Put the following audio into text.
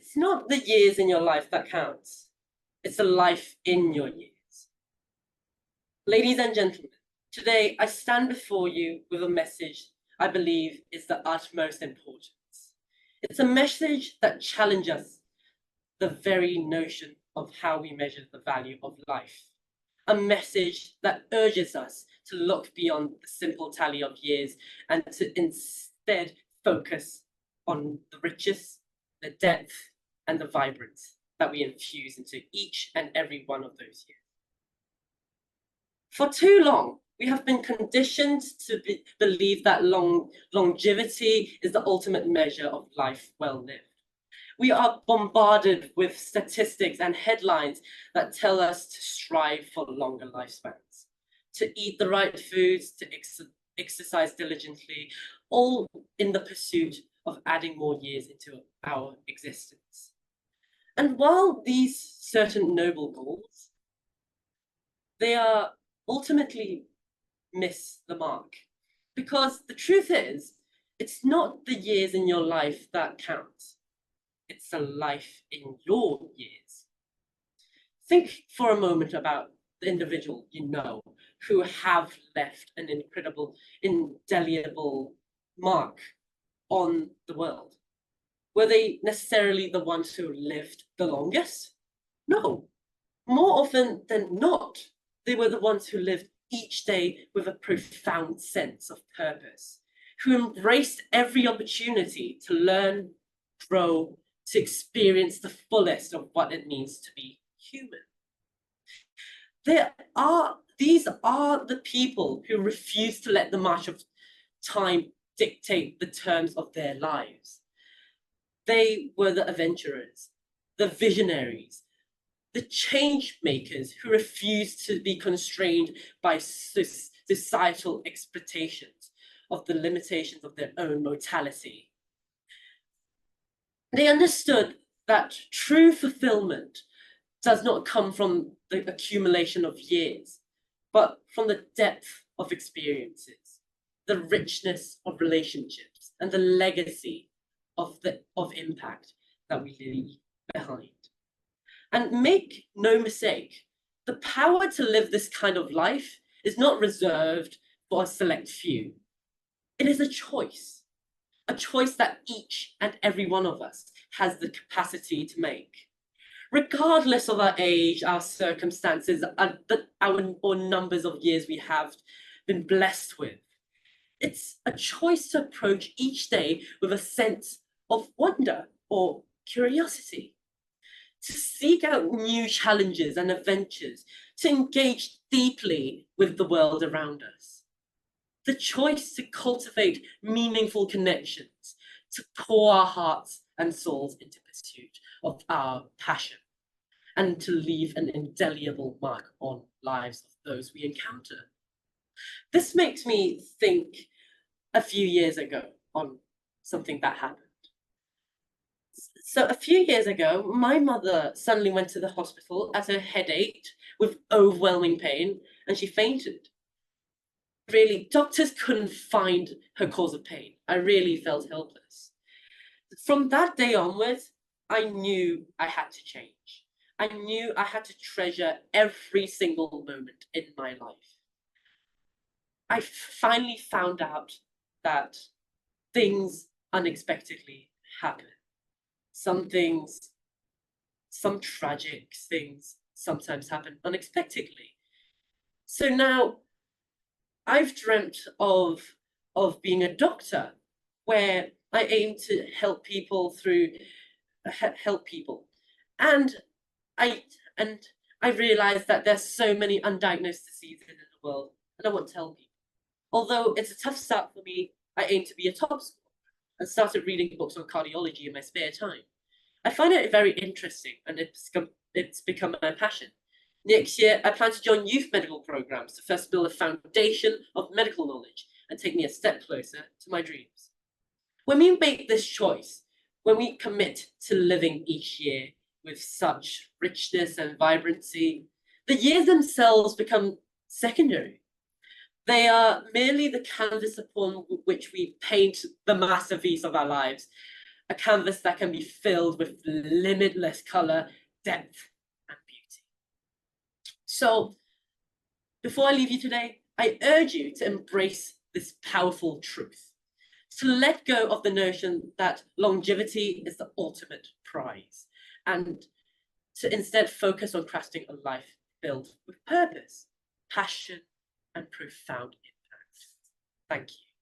It's not the years in your life that counts. It's the life in your years. Ladies and gentlemen, today I stand before you with a message I believe is the utmost importance. It's a message that challenges the very notion of how we measure the value of life. A message that urges us to look beyond the simple tally of years and to instead focus on the riches, the depth, and the vibrance that we infuse into each and every one of those years. For too long, we have been conditioned to believe that longevity is the ultimate measure of life well lived. We are bombarded with statistics and headlines that tell us to strive for longer lifespans, to eat the right foods, to exercise diligently, all in the pursuit of adding more years into our existence. And while these certain noble goals, they are ultimately miss the mark. Because the truth is, it's not the years in your life that count. It's the life in your years. Think for a moment about the individual you know who have left an incredible, indelible mark on the world. Were they necessarily the ones who lived the longest? No. More often than not, they were the ones who lived each day with a profound sense of purpose, who embraced every opportunity to learn, grow, to experience the fullest of what it means to be human. These are the people who refuse to let the march of time dictate the terms of their lives. They were the adventurers, the visionaries, the change makers who refused to be constrained by societal expectations of the limitations of their own mortality. They understood that true fulfillment does not come from the accumulation of years, but from the depth of experiences, the richness of relationships, and the legacy of impact that we leave behind. And make no mistake, the power to live this kind of life is not reserved for a select few. It is a choice that each and every one of us has the capacity to make. Regardless of our age, our circumstances, or numbers of years we have been blessed with, it's a choice to approach each day with a sense of wonder or curiosity, to seek out new challenges and adventures, to engage deeply with the world around us. The choice to cultivate meaningful connections, to pour our hearts and souls into pursuit of our passion, and to leave an indelible mark on lives of those we encounter. This makes me think a few years ago on something that happened. So a few years ago, my mother suddenly went to the hospital as her head ached with overwhelming pain, and she fainted. Really, doctors couldn't find her cause of pain. I really felt helpless. From that day onwards, I knew I had to change. I knew I had to treasure every single moment in my life. I finally found out that things unexpectedly happen. Some tragic things sometimes happen unexpectedly. So now I've dreamt of being a doctor, where I aim to help people And I realized that there's so many undiagnosed diseases in the world, and I want to help people. Although it's a tough start for me, I aim to be a top scorer and started reading books on cardiology in my spare time. I find it very interesting, and it's become my passion. Next year, I plan to join youth medical programs to first build a foundation of medical knowledge and take me a step closer to my dreams. When we make this choice, when we commit to living each year with such richness and vibrancy, the years themselves become secondary. They are merely the canvas upon which we paint the masterpiece of our lives. a canvas that can be filled with limitless color, depth, and beauty. So, before I leave you today, I urge you to embrace this powerful truth, to let go of the notion that longevity is the ultimate prize, and to instead focus on crafting a life filled with purpose, passion, and profound impact. Thank you.